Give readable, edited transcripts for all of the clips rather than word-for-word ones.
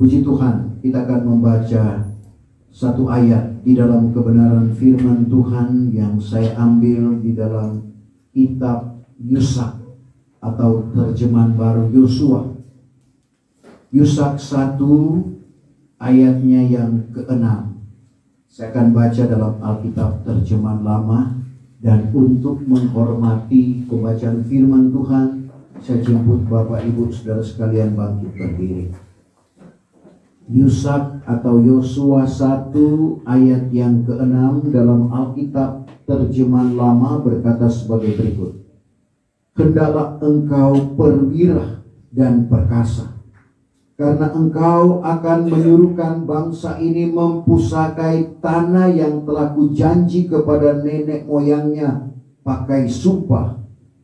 Puji Tuhan, kita akan membaca satu ayat di dalam kebenaran firman Tuhan yang saya ambil di dalam kitab Yusak atau terjemahan baru Yosua. Yusak 1 ayatnya yang ke-6. Saya akan baca dalam Alkitab terjemahan lama, dan untuk menghormati pembacaan firman Tuhan, saya jemput Bapak Ibu Saudara sekalian bangkit berdiri. Yusak atau Yosua 1 ayat yang ke-6 dalam Alkitab terjemahan lama berkata sebagai berikut. Hendaklah engkau perwira dan perkasa, karena engkau akan menyuruhkan bangsa ini mempusakai tanah yang telah kujanji kepada nenek moyangnya pakai sumpah,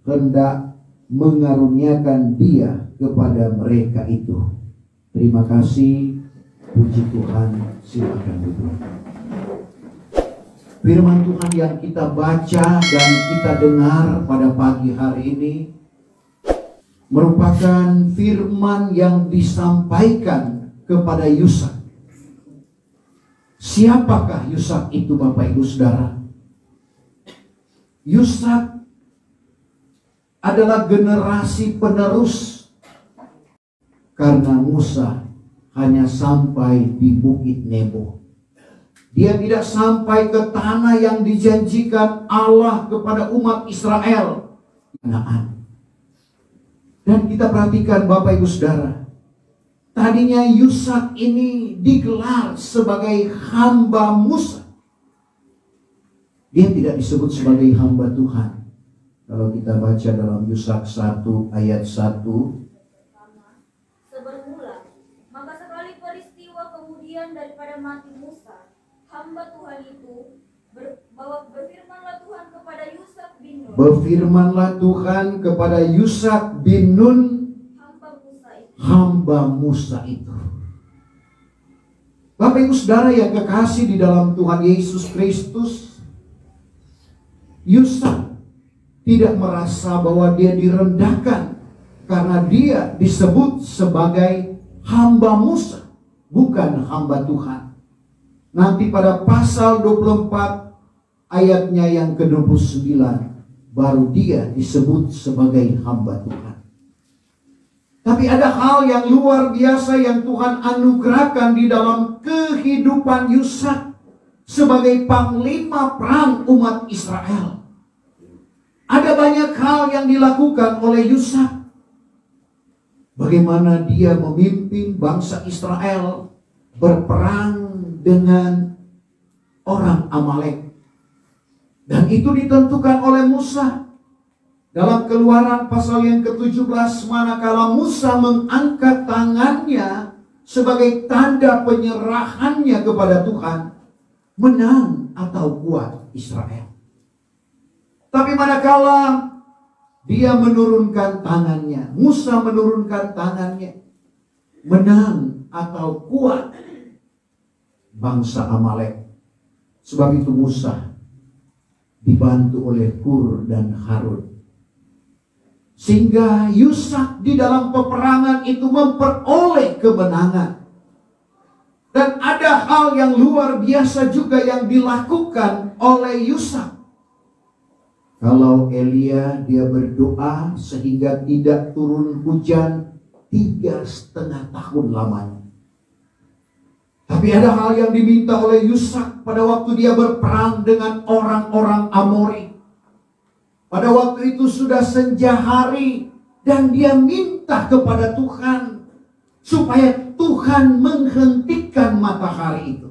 hendak mengaruniakan dia kepada mereka itu. Terima kasih. Puji Tuhan, silakan duduk. Firman Tuhan yang kita baca dan kita dengar pada pagi hari ini merupakan firman yang disampaikan kepada Yusak. Siapakah Yusak itu, Bapak Ibu Saudara? Yusak adalah generasi penerus, karena Musa hanya sampai di Bukit Nebo. Dia tidak sampai ke tanah yang dijanjikan Allah kepada umat Israel, Kanaan. Dan kita perhatikan Bapak Ibu Saudara, tadinya Yusak ini digelar sebagai hamba Musa. Dia tidak disebut sebagai hamba Tuhan. Kalau kita baca dalam Yusak 1 ayat 1, daripada mati Musa, hamba Tuhan itu, bahwa berfirmanlah Tuhan kepada Yusak bin Nun. Berfirmanlah Tuhan kepada Yusak bin Nun, hamba Musa itu. Bapak Ibu Saudara yang kekasih di dalam Tuhan Yesus Kristus, Yusak tidak merasa bahwa dia direndahkan karena dia disebut sebagai hamba Musa, bukan hamba Tuhan. Nanti pada pasal 24 ayatnya yang ke-29 baru dia disebut sebagai hamba Tuhan. Tapi ada hal yang luar biasa yang Tuhan anugerahkan di dalam kehidupan Yusak sebagai panglima perang umat Israel. Ada banyak hal yang dilakukan oleh Yusak. Bagaimana dia memimpin bangsa Israel berperang dengan orang Amalek. Dan itu ditentukan oleh Musa. Dalam Keluaran pasal yang ke-17, manakala Musa mengangkat tangannya sebagai tanda penyerahannya kepada Tuhan, menang atau kuat Israel. Tapi manakala dia menurunkan tangannya, Musa menurunkan tangannya, menang atau kuat bangsa Amalek. Sebab itu Musa dibantu oleh Hur dan Harun, sehingga Yusak di dalam peperangan itu memperoleh kemenangan. Dan ada hal yang luar biasa juga yang dilakukan oleh Yusak. Kalau Elia dia berdoa sehingga tidak turun hujan 3,5 tahun lamanya. Tapi ada hal yang diminta oleh Yusak pada waktu dia berperang dengan orang-orang Amori. Pada waktu itu sudah senja hari dan dia minta kepada Tuhan supaya Tuhan menghentikan matahari itu.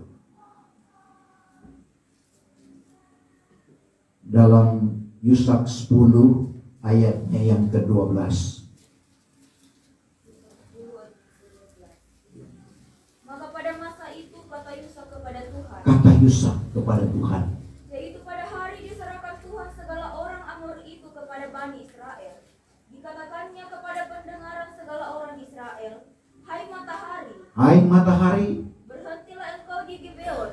Dalam Yusak 10 ayatnya yang ke-12. Maka pada masa itu kata Yusak kepada Tuhan. Kata Yusak kepada Tuhan. Yaitu pada hari diserahkan Tuhan segala orang Amor itu kepada Bani Israel. Dikatakannya kepada pendengaran segala orang Israel, hai matahari. Hai matahari. Berhentilah engkau di Gibeon.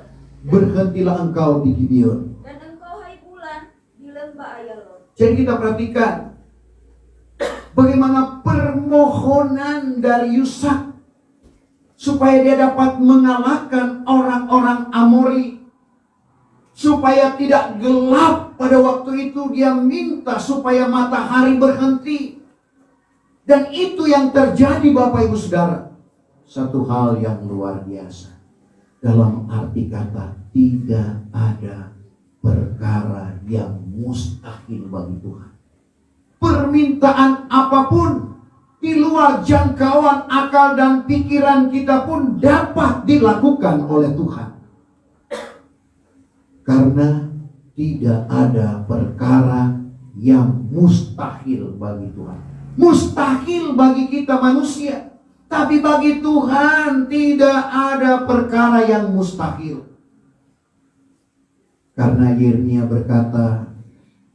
Berhentilah engkau di Gibeon. Dan engkau hai bulan di lembah Ayalon. Jadi kita perhatikan bagaimana permohonan dari Yusak supaya dia dapat mengalahkan orang-orang Amori. Supaya tidak gelap pada waktu itu, dia minta supaya matahari berhenti. Dan itu yang terjadi Bapak Ibu Saudara. Satu hal yang luar biasa. Dalam arti kata, tidak ada perkara yang mustahil bagi Tuhan. Permintaan apapun di luar jangkauan akal dan pikiran kita pun dapat dilakukan oleh Tuhan. Karena tidak ada perkara yang mustahil bagi Tuhan. Mustahil bagi kita manusia. Tapi bagi Tuhan tidak ada perkara yang mustahil. Karena Yeremia berkata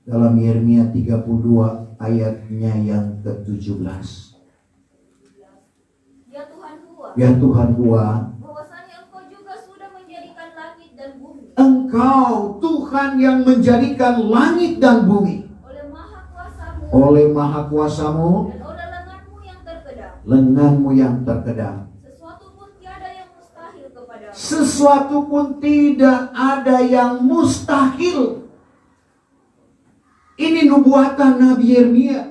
dalam Yeremia 32 ayatnya yang ke-17. Ya Tuhan gua, bahwasanya Engkau juga sudah menjadikan langit dan bumi. Engkau Tuhan yang menjadikan langit dan bumi. Oleh maha kuasamu. Dan oleh lenganmu yang terkedam. Lenganmu yang terkedam. Sesuatu pun tiada yang mustahil kepadamu. Sesuatu pun tidak ada yang mustahil. Ini nubuatan Nabi Yeremia.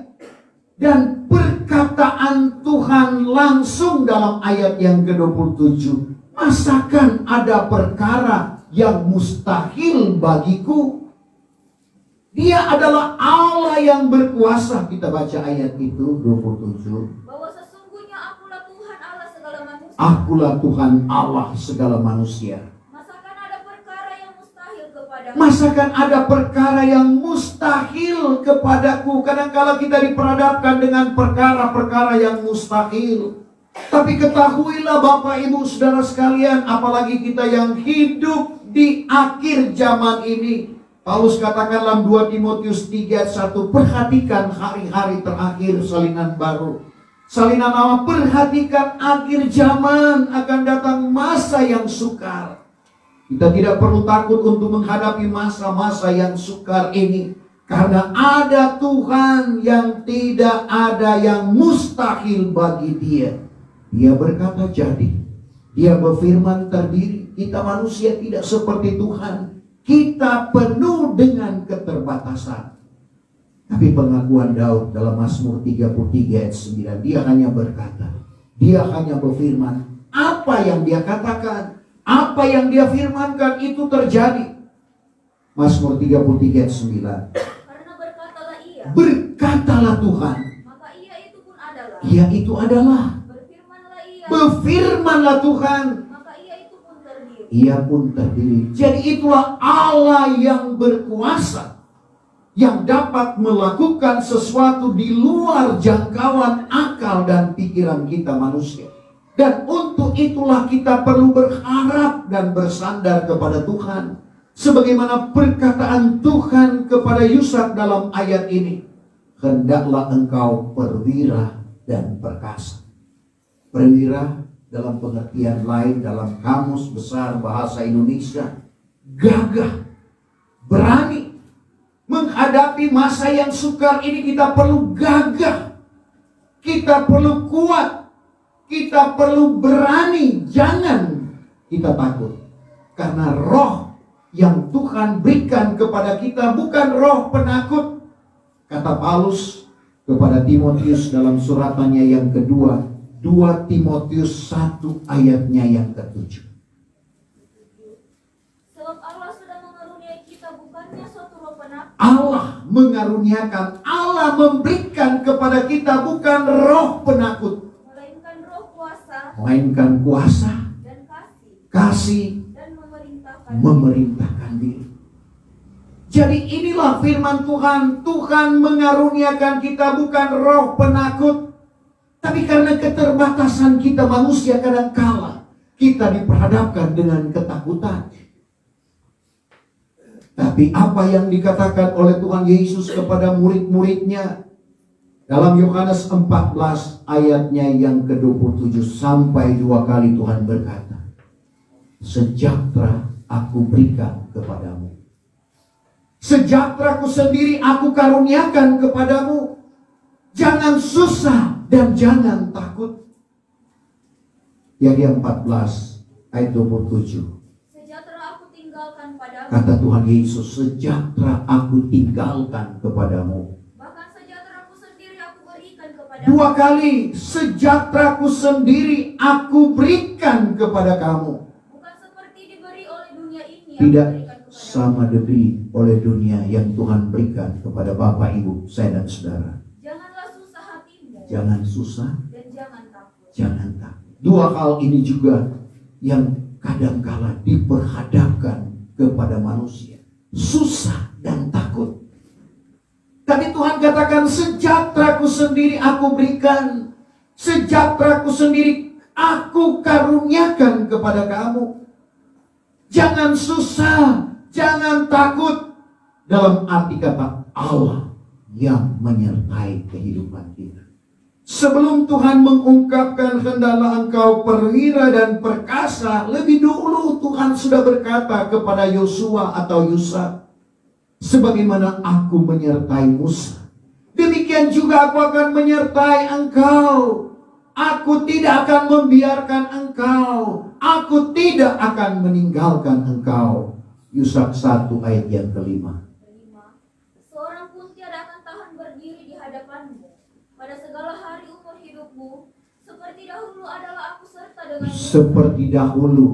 Dan perkataan Tuhan langsung dalam ayat yang ke-27. Masakan ada perkara yang mustahil bagiku? Dia adalah Allah yang berkuasa. Kita baca ayat itu 27. Bahwa sesungguhnya akulah Tuhan Allah segala manusia. Akulah Tuhan Allah segala manusia. Masakan ada perkara yang mustahil kepadamu. Masakan ada perkara yang mustahil kepadaku. Kadang-kala kita diperhadapkan dengan perkara-perkara yang mustahil. Tapi ketahuilah Bapak Ibu Saudara sekalian, apalagi kita yang hidup di akhir zaman ini. Paulus katakan dalam 2 Timotius 3 ayat 1, perhatikan hari-hari terakhir salinan baru. Salinan lama, perhatikan akhir zaman akan datang masa yang sukar. Kita tidak perlu takut untuk menghadapi masa-masa yang sukar ini. Karena ada Tuhan yang tidak ada yang mustahil bagi dia. Dia berkata jadi. Dia berfirman terdiri. Kita manusia tidak seperti Tuhan. Kita penuh dengan keterbatasan. Tapi pengakuan Daud dalam Mazmur 33 ayat 9. Dia hanya berkata. Dia hanya berfirman. Apa yang dia katakan. Apa yang dia firmankan itu terjadi. Mazmur 33 ayat 9. Karena berkatalah ia. Berkatalah Tuhan. Maka ia itu pun adalah. Ia itu adalah. Berfirmanlah ia. Berfirmanlah Tuhan. Maka ia itu pun terdiri. Ia pun terdiri. Jadi itulah Allah yang berkuasa. Yang dapat melakukan sesuatu di luar jangkauan akal dan pikiran kita manusia. Dan untuk itulah kita perlu berharap dan bersandar kepada Tuhan. Sebagaimana perkataan Tuhan kepada Yusak dalam ayat ini. Hendaklah engkau perwira dan perkasa. Perwira dalam pengertian lain dalam Kamus Besar Bahasa Indonesia. Gagah. Berani. Menghadapi masa yang sukar ini kita perlu gagah. Kita perlu kuat. Kita perlu berani. Jangan kita takut. Karena roh yang Tuhan berikan kepada kita bukan roh penakut. Kata Paulus kepada Timotius dalam suratannya yang kedua. 2 Timotius 1 ayatnya yang ke-7. Sebab Allah sudah mengaruniai kita bukannya suatu roh penakut. Allah mengaruniakan, Allah memberikan kepada kita bukan roh penakut. Melainkan kuasa, dan kasih, dan memerintahkan diri. Jadi inilah firman Tuhan. Tuhan mengaruniakan kita bukan roh penakut. Tapi karena keterbatasan kita manusia kadangkala kita diperhadapkan dengan ketakutan. Tapi apa yang dikatakan oleh Tuhan Yesus kepada murid-muridnya dalam Yohanes 14 ayatnya yang ke-27 sampai 2 kali Tuhan berkata, sejahtera aku berikan kepadamu. Sejahteraku sendiri aku karuniakan kepadamu. Jangan susah dan jangan takut. Yahya 14 ayat 27. Sejahtera aku tinggalkan padamu. Kata Tuhan Yesus, sejahtera aku tinggalkan kepadamu. Bahkan sejahteraku sendiri aku berikan kepadamu. Dua kali, sejahteraku sendiri aku berikan kepada kamu. Bukan seperti diberi oleh dunia ini yang Tidak diberikan kepadamu. sama diberi oleh dunia yang Tuhan berikan kepada Bapak, Ibu, saya dan saudara. Janganlah susah hatimu. Jangan susah, Dan jangan takut. jangan takut. Dua hal ini juga yang kadangkala diperhadapkan kepada manusia. Susah dan takut. Tapi Tuhan katakan, sejahteraku sendiri aku berikan. Sejahteraku sendiri aku karuniakan kepada kamu. Jangan susah, jangan takut. Dalam arti kata Allah yang menyertai kehidupan kita. Sebelum Tuhan mengungkapkan hendaklah engkau perwira dan perkasa, lebih dulu Tuhan sudah berkata kepada Yosua atau Yusa, sebagaimana aku menyertai Musa, demikian juga aku akan menyertai engkau. Aku tidak akan membiarkan engkau. Aku tidak akan meninggalkan engkau. Yusak 1 ayat yang kelima. Seorang pun tiada akan tahan berdiri di hadapanmu pada segala hari umur hidupmu. Seperti dahulu adalah aku serta dengan Seperti dahulu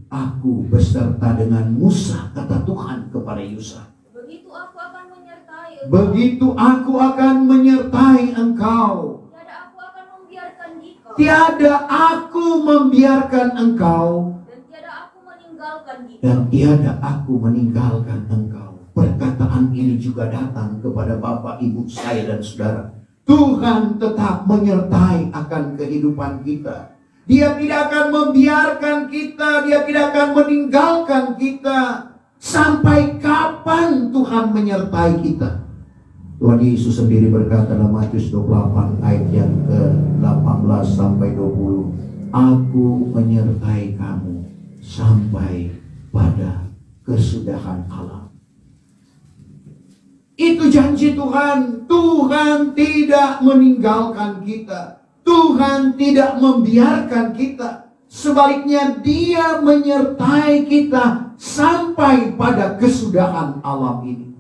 aku beserta dengan Musa, kata Tuhan kepada Yusa. Begitu aku akan menyertai engkau. Begitu aku akan menyertai engkau. Tiada aku akan membiarkan engkau. Tiada aku membiarkan engkau. Dan tiada aku meninggalkan engkau. Dan tiada aku meninggalkan engkau. Perkataan ini juga datang kepada Bapak, Ibu, saya dan saudara. Tuhan tetap menyertai akan kehidupan kita. Dia tidak akan membiarkan kita. Dia tidak akan meninggalkan kita. Sampai kapan Tuhan menyertai kita? Tuhan Yesus sendiri berkata dalam Matius 28 ayat yang ke-18 sampai 20. Aku menyertai kamu sampai pada kesudahan alam. Itu janji Tuhan. Tuhan tidak meninggalkan kita. Tuhan tidak membiarkan kita. Sebaliknya Dia menyertai kita sampai pada kesudahan alam ini.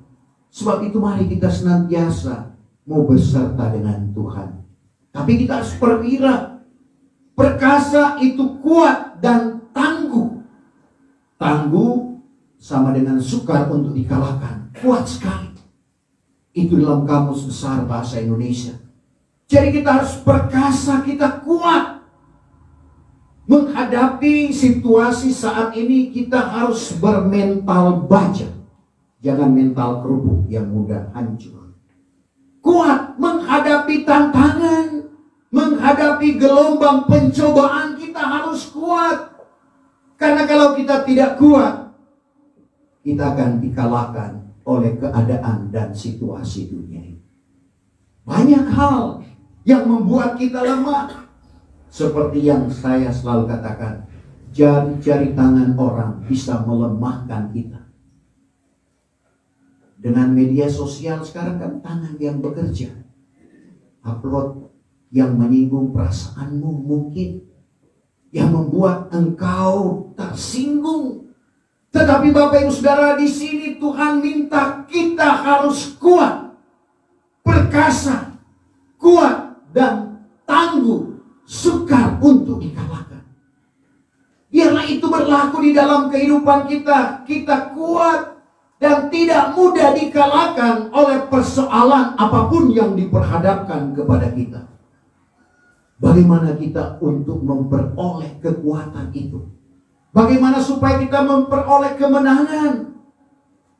Sebab itu mari kita senantiasa mau beserta dengan Tuhan. Tapi kita harus perwira. Perkasa itu kuat dan tangguh. Tangguh sama dengan sukar untuk dikalahkan. Kuat sekali. Itu dalam kamus besar bahasa Indonesia. Jadi kita harus perkasa, kita kuat. Menghadapi situasi saat ini kita harus bermental baja. Jangan mental kerupuk yang mudah hancur. Kuat menghadapi tantangan. Menghadapi gelombang pencobaan kita harus kuat. Karena kalau kita tidak kuat, kita akan dikalahkan oleh keadaan dan situasi dunia ini. Banyak hal yang membuat kita lemah. Seperti yang saya selalu katakan, jari-jari tangan orang bisa melemahkan kita. Dengan media sosial sekarang kan tangan yang bekerja. Upload yang menyinggung perasaanmu mungkin. Yang membuat engkau tersinggung. Tetapi Bapak Ibu Saudara, di sini Tuhan minta kita harus kuat, perkasa, kuat dan tangguh, sukar untuk dikalahkan. Biarlah itu berlaku di dalam kehidupan kita. Kita kuat dan tidak mudah dikalahkan oleh persoalan apapun yang diperhadapkan kepada kita. Bagaimana kita untuk memperoleh kekuatan itu? Bagaimana supaya kita memperoleh kemenangan?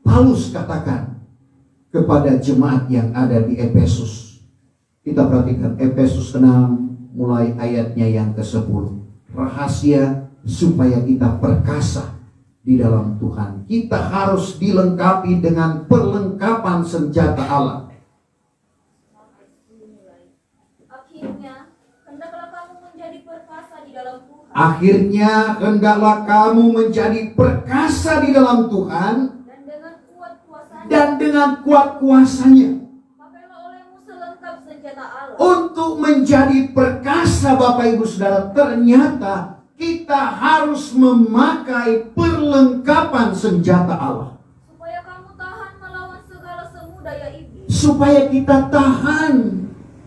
Paulus katakan kepada jemaat yang ada di Efesus. Kita perhatikan Efesus 6 mulai ayatnya yang ke-10. Rahasia supaya kita perkasa di dalam Tuhan. Kita harus dilengkapi dengan perlengkapan senjata Allah. Akhirnya, hendaklah kamu menjadi perkasa di dalam Tuhan. Akhirnya hendaklah kamu menjadi perkasa di dalam Tuhan dan dengan kuat kuasanya. Pakailah olehmu selengkap senjata Allah. Untuk menjadi perkasa Bapak Ibu Saudara, ternyata kita harus memakai perlengkapan senjata Allah. Supaya kamu tahan melawan segala semu daya iblis. Supaya kita tahan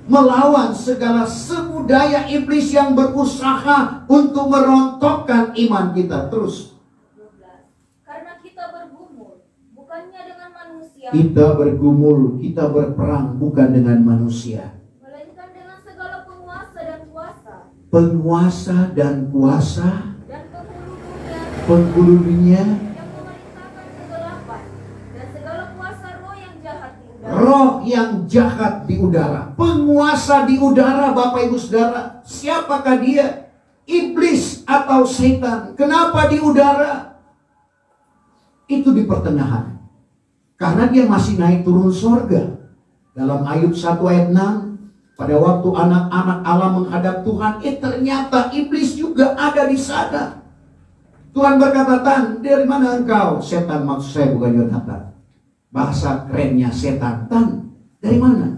melawan segala semu daya iblis yang berusaha untuk merontokkan iman kita. Terus. 12. Karena kita bergumul bukannya dengan manusia. Kita bergumul, kita berperang bukan dengan manusia. Melainkan dengan segala penguasa dan kuasa. Penguasa dan kuasa. Dan Penghulu dunia. Yang memerintahkan kegelapan. Dan segala kuasa roh yang jahat di udara. Roh yang jahat di udara. Penguasa di udara, Bapak Ibu Saudara. Siapakah dia? Iblis atau setan. Kenapa di udara? Itu di pertengahan. Karena dia masih naik turun surga. Dalam Ayub 1 ayat 6. Pada waktu anak-anak Allah menghadap Tuhan. Ternyata iblis juga ada di sana. Tuhan berkata, Tan, dari mana engkau? Setan, maksud saya bukan Yonatan. Bahasa kerennya setan. Tan, dari mana?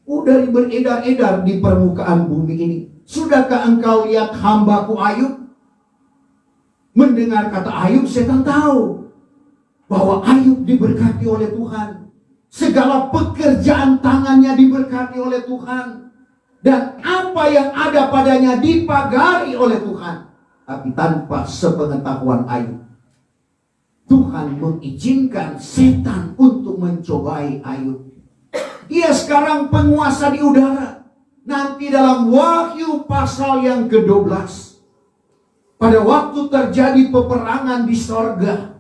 Dari beredar-edar di permukaan bumi ini. Sudahkah engkau lihat hambaku Ayub? Mendengar kata Ayub, setan tahu bahwa Ayub diberkati oleh Tuhan. Segala pekerjaan tangannya diberkati oleh Tuhan. Dan apa yang ada padanya dipagari oleh Tuhan. Tapi tanpa sepengetahuan Ayub, Tuhan mengizinkan setan untuk mencobai Ayub. Dia sekarang penguasa di udara. Nanti dalam Wahyu pasal yang ke-12, pada waktu terjadi peperangan di sorga,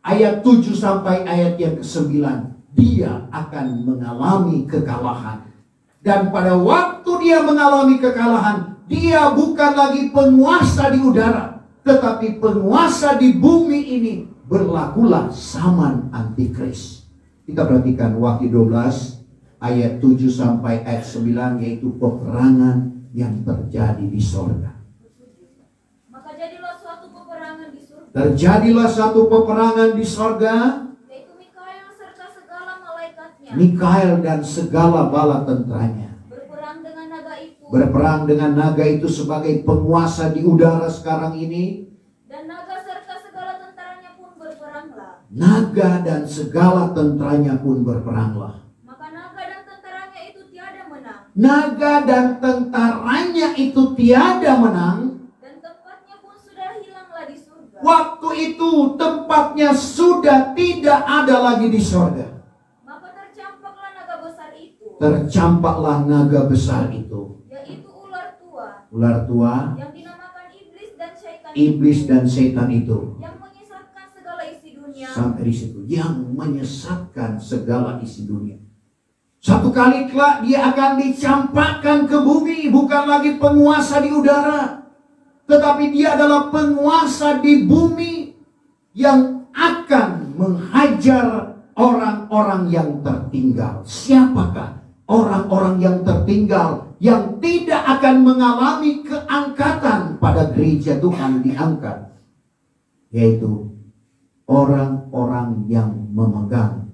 ayat 7 sampai ayat yang ke-9, dia akan mengalami kekalahan. Dan pada waktu dia mengalami kekalahan, dia bukan lagi penguasa di udara, tetapi penguasa di bumi ini. Berlakulah zaman antikris. Kita perhatikan Wahyu 12 ayat 7 sampai ayat 9, yaitu peperangan yang terjadi di sorga. Maka jadilah suatu peperangan di surga. Terjadilah satu peperangan di sorga. Yaitu Mikael serta segala malaikatnya. Mikael dan segala bala tentaranya. Berperang dengan naga itu sebagai penguasa di udara sekarang ini. Dan naga serta segala tentaranya pun berperanglah. Naga dan segala tentaranya pun berperanglah. Maka naga dan tentaranya itu tiada menang. Naga dan tentaranya itu tiada menang. Dan tempatnya pun sudah hilanglah di surga. Waktu itu tempatnya sudah tidak ada lagi di surga. Maka tercampaklah naga besar itu. Tercampaklah naga besar itu. Ular tua yang dinamakan iblis dan syaitan. Iblis dan setan itu. Yang menyesatkan segala isi dunia. Sampai di situ. Yang menyesatkan segala isi dunia. Satu kali kelak dia akan dicampakkan ke bumi. Bukan lagi penguasa di udara, tetapi dia adalah penguasa di bumi yang akan menghajar orang-orang yang tertinggal. Siapakah orang-orang yang tertinggal yang tidak akan mengalami keangkatan pada gereja Tuhan diangkat? Yaitu orang-orang yang memegang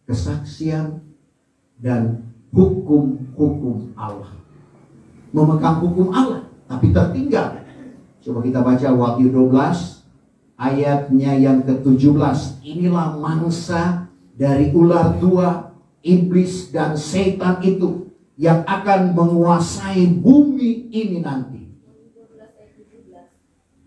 kesaksian dan hukum-hukum Allah. Memegang hukum Allah tapi tertinggal. Coba kita baca Wahyu 12 ayatnya yang ke-17. Inilah mangsa dari ular tua, iblis dan setan itu yang akan menguasai bumi ini nanti.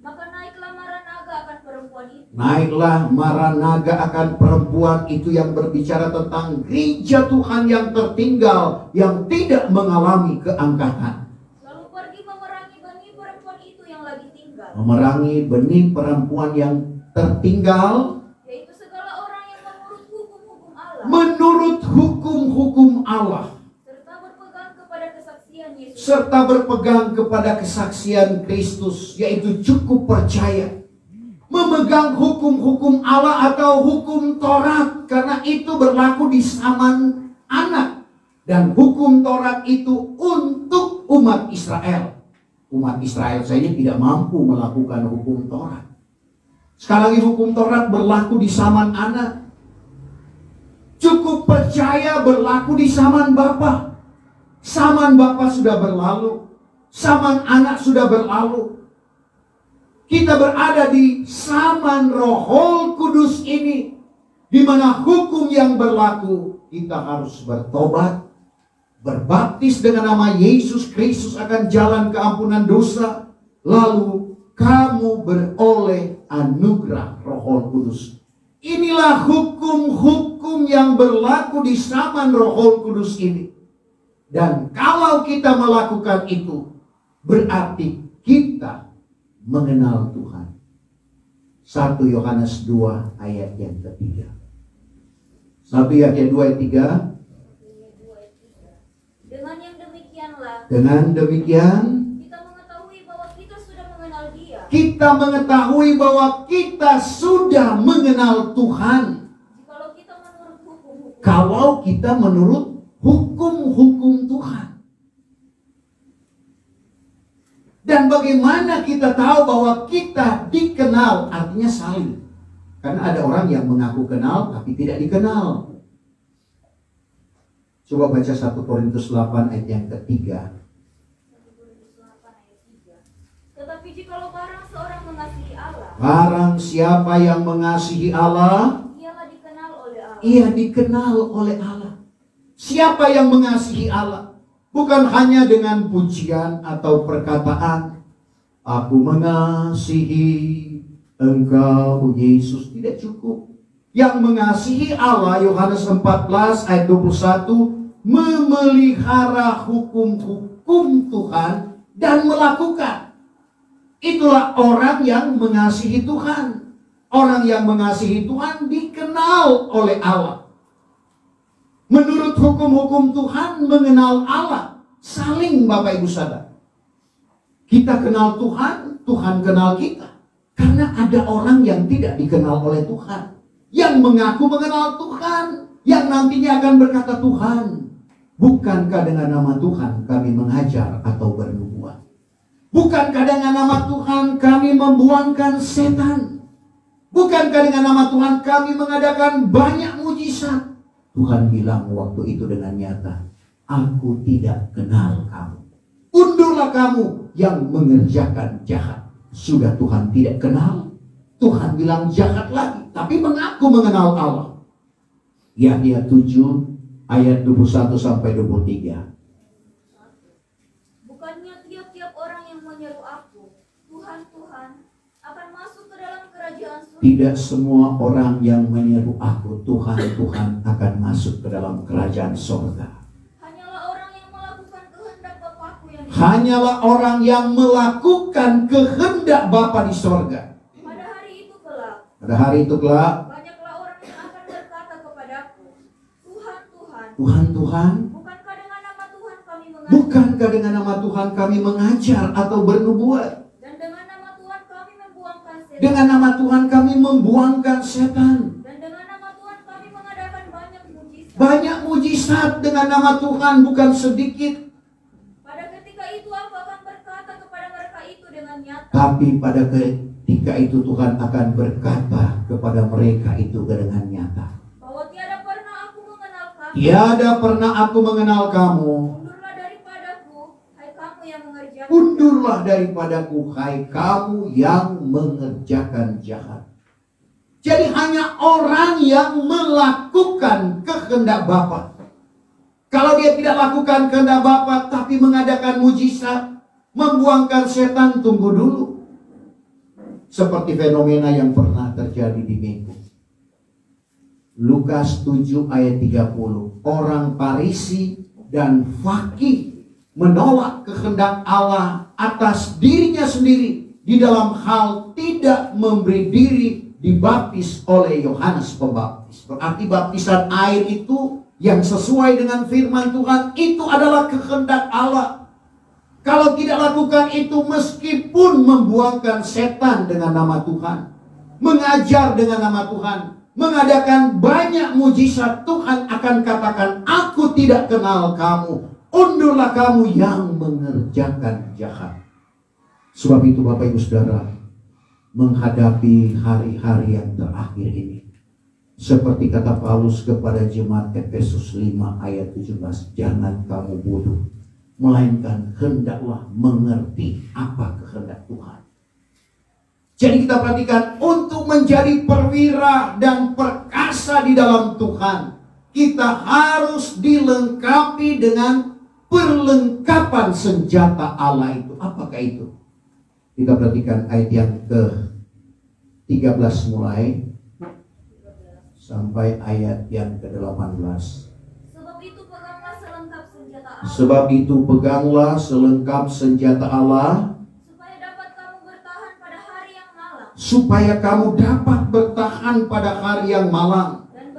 Maka naiklah mara naga akan perempuan itu. Naiklah mara naga akan perempuan itu, yang berbicara tentang gereja Tuhan yang tertinggal, yang tidak mengalami keangkatan. Lalu pergi memerangi benih perempuan itu yang lagi tinggal. Memerangi benih perempuan yang tertinggal. Yaitu segala orang yang menurut hukum-hukum Allah. Menurut hukum-hukum Allah. Serta berpegang kepada kesaksian Kristus, yaitu cukup percaya. Memegang hukum-hukum Allah atau hukum Taurat, karena itu berlaku di zaman anak. Dan hukum Taurat itu untuk umat Israel. Umat Israel saja tidak mampu melakukan hukum Taurat. Sekali lagi, hukum Taurat berlaku di zaman anak. Cukup percaya berlaku di zaman Bapa. Zaman Bapa sudah berlalu, zaman anak sudah berlalu. Kita berada di zaman Roh Kudus ini, di mana hukum yang berlaku, kita harus bertobat, berbaptis dengan nama Yesus Kristus akan jalan keampunan dosa, lalu kamu beroleh anugerah Roh Kudus. Inilah hukum-hukum yang berlaku di zaman Roh Kudus ini. Dan kalau kita melakukan itu, berarti kita mengenal Tuhan. 1 Yohanes 2 ayat yang ketiga. 1 Yohanes 2 ayat 3. Dengan yang demikianlah, dengan demikian kita mengetahui bahwa kita sudah mengenal Dia. Kita mengetahui bahwa kita sudah mengenal Tuhan. Jikalau kita menurut hukum-hukum. Kalau kita menurut hukum-hukum Tuhan. Dan bagaimana kita tahu bahwa kita dikenal? Artinya saling. Karena ada orang yang mengaku kenal tapi tidak dikenal. Coba baca 1 Korintus 8 ayat yang ketiga. 1 Korintus 8 ayat 3. Tetapi jikalau barang seorang mengasihi Allah, Barang siapa yang mengasihi Allah, ialah dikenal oleh Allah. ia dikenal oleh Allah. Siapa yang mengasihi Allah? Bukan hanya dengan pujian atau perkataan, aku mengasihi Engkau Yesus, tidak cukup. Yang mengasihi Allah, Yohanes 14 ayat 21, memelihara hukum-hukum Tuhan dan melakukan. Itulah orang yang mengasihi Tuhan. Orang yang mengasihi Tuhan dikenal oleh Allah. Menurut hukum-hukum Tuhan, mengenal Allah. Saling, Bapak Ibu Saudara. Kita kenal Tuhan, Tuhan kenal kita. Karena ada orang yang tidak dikenal oleh Tuhan, yang mengaku mengenal Tuhan, yang nantinya akan berkata, Tuhan, bukankah dengan nama Tuhan kami mengajar atau bernubuat? Bukankah dengan nama Tuhan kami membuangkan setan? Bukankah dengan nama Tuhan kami mengadakan banyak mujizat? Tuhan bilang waktu itu dengan nyata, aku tidak kenal kamu. Undurlah kamu yang mengerjakan jahat. Sudah Tuhan tidak kenal, Tuhan bilang jahat lagi, tapi mengaku mengenal Allah. Yahya 7 ayat 21 sampai 23. Bukannya tiap-tiap orang yang menyeru aku, Tuhan, Tuhan, akan masuk ke dalam kerajaan surga. Tidak semua orang yang menyeru aku, Tuhan, Tuhan, akan masuk ke dalam kerajaan surga. Hanyalah orang yang melakukan kehendak Bapakku yang di Hanyalah orang yang melakukan kehendak Bapa di surga. Pada hari itu kelak, Pada hari itu kelak, banyaklah orang yang akan berkata kepadaku, Tuhan, Tuhan, Tuhan, Tuhan, bukankah dengan nama Tuhan kami mengajar, bukankah dengan nama Tuhan kami mengajar atau bernubuat? dan dengan nama Tuhan kami membuangkan setan, Dengan nama Tuhan kami membuangkan setan. dan dengan nama Tuhan kami mengadakan banyak mujizat. Banyak mujizat dengan nama Tuhan, bukan sedikit. Pada ketika itu aku akan berkata kepada mereka itu dengan nyata, Tapi pada ketika itu Tuhan akan berkata kepada mereka itu dengan nyata, bahwa tiada pernah aku mengenal kamu. tiada pernah aku mengenal kamu. Undurlah daripadaku, hai kamu yang mengerjakan. Undurlah daripadaku, hai kamu yang mengerjakan jahat. Jadi hanya orang yang melakukan kehendak Bapa. Kalau dia tidak lakukan kehendak Bapa tapi mengadakan mujizat, membuangkan setan, tunggu dulu. Seperti fenomena yang pernah terjadi di Minggu. Lukas 7 ayat 30. Orang Farisi dan Fakih menolak kehendak Allah atas dirinya sendiri di dalam hal tidak memberi diri dibaptis oleh Yohanes Pembaptis. Berarti baptisan air itu yang sesuai dengan firman Tuhan itu adalah kehendak Allah. Kalau tidak lakukan itu, meskipun membuangkan setan dengan nama Tuhan, mengajar dengan nama Tuhan, mengadakan banyak mujizat, Tuhan akan katakan, aku tidak kenal kamu. Undurlah kamu yang mengerjakan jahat. Sebab itu Bapak Ibu Saudara, menghadapi hari-hari yang terakhir ini, seperti kata Paulus kepada jemaat Efesus 5 ayat 17, jangan kamu bodoh, melainkan hendaklah mengerti apa kehendak Tuhan. Jadi kita perhatikan, untuk menjadi perwira dan perkasa di dalam Tuhan, kita harus dilengkapi dengan perlengkapan senjata Allah itu. Apakah itu? Kita perhatikan ayat yang ke-13 mulai sampai ayat yang ke-18. Sebab itu peganglah selengkap senjata Allah. Sebab itu peganglah selengkap senjata Allah, supaya kamu dapat bertahan pada hari yang malang dan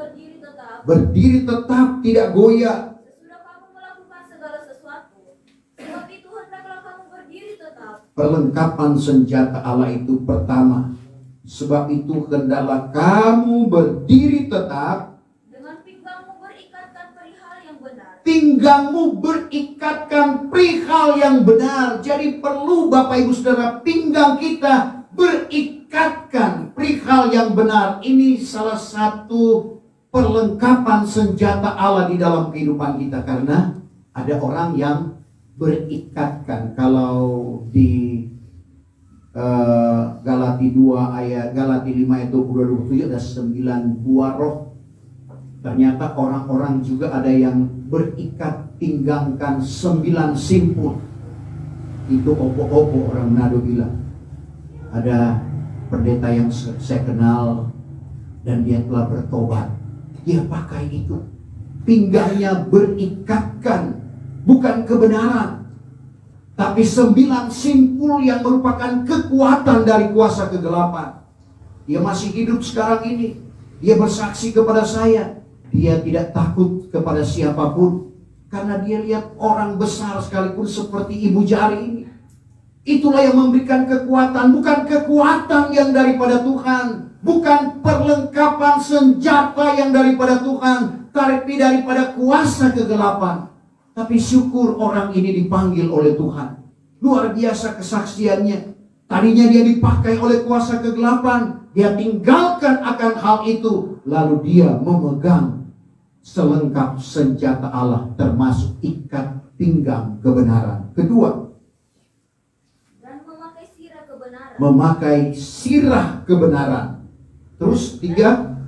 berdiri tetap tidak goyah. Sesudah kamu melakukan segala sesuatu, sebab itu hendaklah kamu berdiri tetap. Perlengkapan senjata Allah itu pertama, sebab itu hendaklah kamu berdiri tetap dengan pinggangmu berikatkan perihal yang benar. Pinggangmu berikatkan perihal yang benar. Jadi perlu Bapak Ibu Saudara, pinggang kita berikatkan perihal yang benar. Ini salah satu perlengkapan senjata Allah di dalam kehidupan kita, karena ada orang yang berikatkan. Kalau di Galati 5 ayat 22-27 ada 9 buah roh. Ternyata orang-orang juga ada yang berikat pinggangkan 9 simpul. Itu opo-opo orang Manado bilang. Ada pendeta yang saya kenal dan dia telah bertobat. Dia pakai itu. Pinggangnya berikatkan bukan kebenaran, tapi 9 simpul yang merupakan kekuatan dari kuasa kegelapan. Dia masih hidup sekarang ini. Dia bersaksi kepada saya. Dia tidak takut kepada siapapun, karena dia lihat orang besar sekalipun seperti Ibu Jari ini. Itulah yang memberikan kekuatan, bukan kekuatan yang daripada Tuhan, bukan perlengkapan senjata yang daripada Tuhan, tapi daripada kuasa kegelapan. Tapi syukur orang ini dipanggil oleh Tuhan. Luar biasa kesaksiannya. Tadinya dia dipakai oleh kuasa kegelapan, dia tinggalkan akan hal itu, lalu dia memegang selengkap senjata Allah, termasuk ikat pinggang kebenaran. Kedua, memakai sirah kebenaran. Terus 3,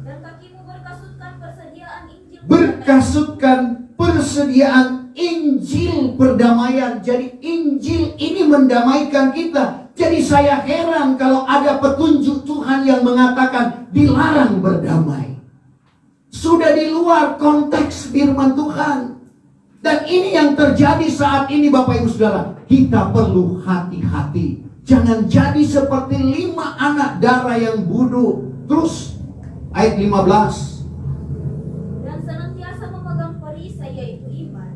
dan kakimu berkasutkan persediaan Injil. Berkasutkan persediaan Injil perdamaian. Jadi Injil ini mendamaikan kita. Jadi saya heran kalau ada petunjuk Tuhan yang mengatakan dilarang berdamai. Sudah di luar konteks firman Tuhan. Dan ini yang terjadi saat ini Bapak Ibu Saudara. Kita perlu hati-hati. Jangan jadi seperti 5 anak darah yang bodoh. Terus ayat 15. Dan senantiasa memegang perisai, yaitu iman.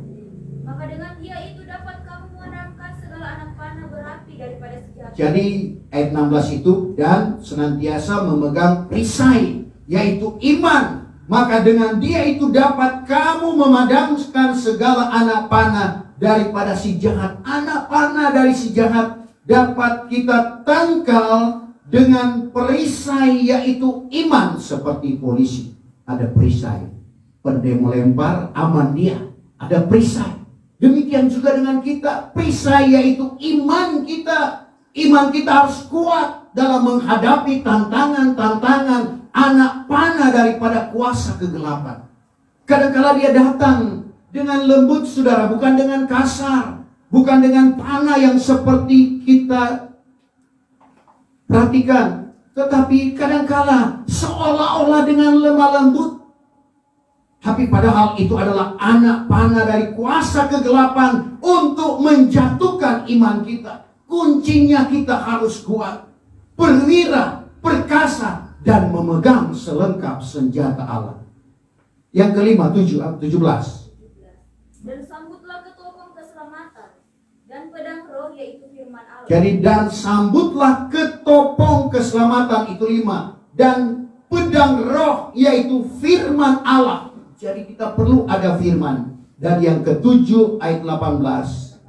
Maka dengan dia itu dapat kamu memadamkan segala anak panah berapi daripada senjata. Jadi ayat 16 itu, dan senantiasa memegang perisai, yaitu iman. Maka dengan dia itu dapat kamu memadamkan segala anak panah daripada si jahat. Anak panah dari si jahat dapat kita tangkal dengan perisai, yaitu iman. Seperti polisi ada perisai, pendemo lempar aman dia, ada perisai. Demikian juga dengan kita, perisai yaitu iman kita. Iman kita harus kuat dalam menghadapi tantangan-tantangan anak panah daripada kuasa kegelapan. Kadang-kala dia datang dengan lembut saudara, bukan dengan kasar. Bukan dengan panah yang seperti kita perhatikan, tetapi kadangkala seolah-olah dengan lemah lembut. Tapi padahal itu adalah anak panah dari kuasa kegelapan untuk menjatuhkan iman kita. Kuncinya kita harus kuat, perwira, perkasa, dan memegang selengkap senjata Allah. Yang kelima, 17. Dan sambutlah ketopong keselamatan dan pedang roh, yaitu firman Allah. Jadi dan sambutlah ketopong keselamatan, itu 5. Dan pedang roh, yaitu firman Allah. Jadi kita perlu ada firman. Dan yang ke-7 ayat 18.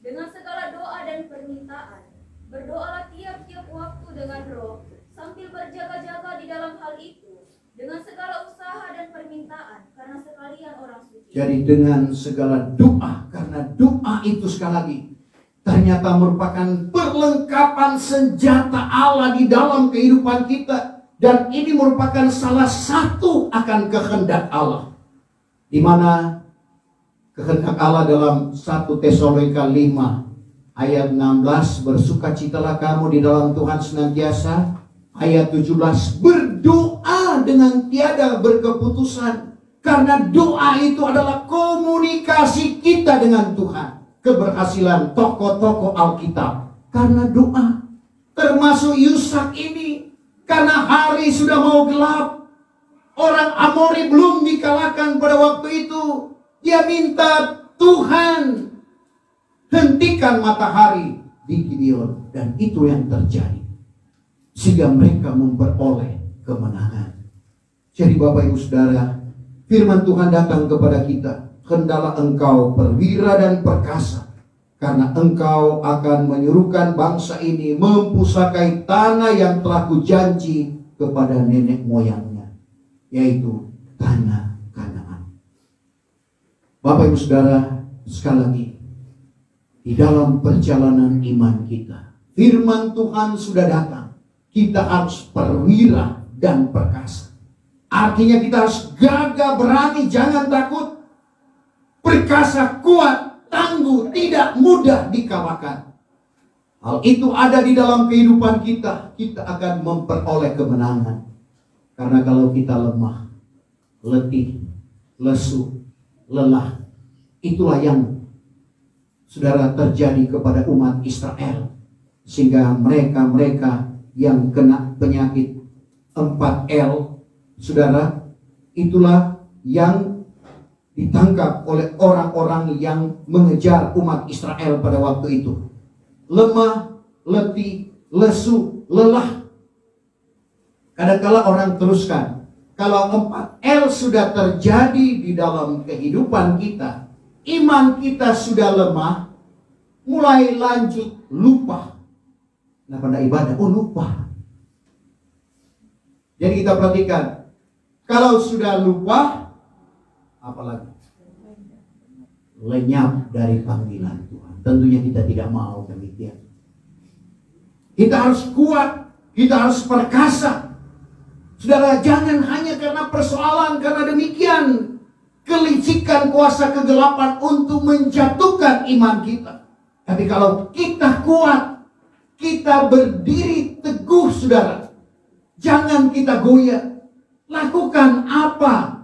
Dengan segala doa dan permintaan, berdoalah tiap-tiap waktu dengan roh, sambil berjaga-jaga di dalam hal itu, dengan segala usaha dan permintaan, karena sekalian orang suci. Jadi dengan segala doa, karena doa itu sekali lagi ternyata merupakan perlengkapan senjata Allah di dalam kehidupan kita. Dan ini merupakan salah satu akan kehendak Allah. Di mana kehendak Allah dalam 1 Tesalonika 5 ayat 16, bersukacitalah kamu di dalam Tuhan senantiasa. Ayat 17, berdoa dengan tiada berkeputusan. Karena doa itu adalah komunikasi kita dengan Tuhan. Keberhasilan tokoh-tokoh Alkitab karena doa. Termasuk Yusak ini, karena hari sudah mau gelap, orang Amori belum dikalahkan pada waktu itu. Dia minta, Tuhan hentikan matahari di Gibeon. Dan itu yang terjadi, sehingga mereka memperoleh kemenangan. Jadi Bapak Ibu Saudara, firman Tuhan datang kepada kita, hendalah engkau perwira dan perkasa, karena engkau akan menyuruhkan bangsa ini mempusakai tanah yang telah kujanji kepada nenek moyangnya, yaitu tanah Kanaan. Bapak Ibu Saudara, sekali lagi, di dalam perjalanan iman kita, firman Tuhan sudah datang. Kita harus perwira dan perkasa. Artinya kita harus gagah berani, jangan takut. Perkasa, kuat, tangguh, tidak mudah dikalahkan. Hal itu ada di dalam kehidupan kita. Kita akan memperoleh kemenangan. Karena kalau kita lemah, letih, lesu, lelah, itulah yang saudara terjadi kepada umat Israel. Sehingga mereka yang kena penyakit 4L, saudara, itulah yang ditangkap oleh orang-orang yang mengejar umat Israel pada waktu itu. Lemah, letih, lesu, lelah. Kadang-kala orang teruskan, kalau 4L sudah terjadi di dalam kehidupan kita, iman kita sudah lemah, mulai lanjut lupa. Nah, pada ibadah, lupa. Jadi kita perhatikan, kalau sudah lupa, apalagi lenyap dari panggilan Tuhan. Tentunya kita tidak mau demikian. Kita harus kuat, kita harus perkasa. Saudara, jangan hanya karena persoalan, karena demikian kelicikan kuasa kegelapan untuk menjatuhkan iman kita. Tapi kalau kita kuat, kita berdiri teguh, saudara, jangan kita goyah. Lakukan apa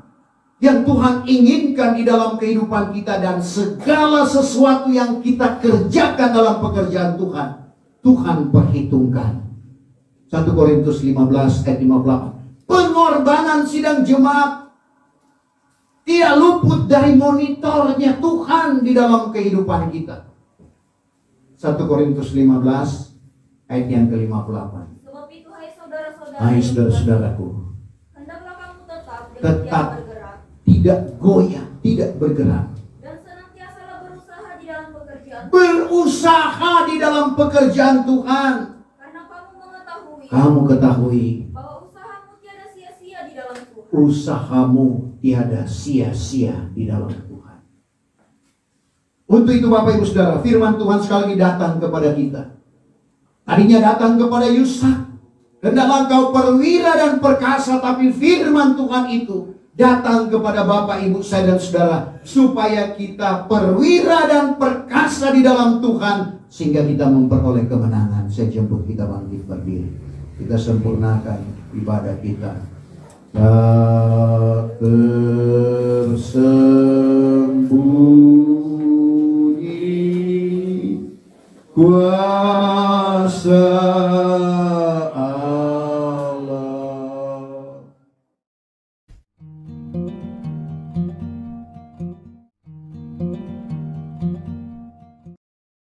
yang Tuhan inginkan di dalam kehidupan kita, dan segala sesuatu yang kita kerjakan dalam pekerjaan Tuhan, Tuhan perhitungkan. 1 Korintus 15 ayat 58. Pengorbanan sidang jemaat tidak luput dari monitornya Tuhan di dalam kehidupan kita. 1 Korintus 15 ayat yang ke-58. Sebab itu, hai saudara-saudara, hai saudara-saudaraku, hendaklah kamu tetap tetap bergerak, tidak goyah, tidak bergerak, dan senantiasalah berusaha di dalam pekerjaan, berusaha di dalam pekerjaan Tuhan. karena Kamu ketahui bahwa usahamu tiada sia-sia di dalam Tuhan. Usahamu tiada sia-sia di dalam Tuhan. Untuk itu Bapak Ibu Saudara, firman Tuhan sekali lagi datang kepada kita. Tadinya datang kepada Yusak, hendaklah engkau perwira dan perkasa, tapi firman Tuhan itu datang kepada Bapak Ibu saya dan saudara, supaya kita perwira dan perkasa di dalam Tuhan, sehingga kita memperoleh kemenangan. Saya jemput kita bangkit berdiri, kita sempurnakan ibadah kita. Tak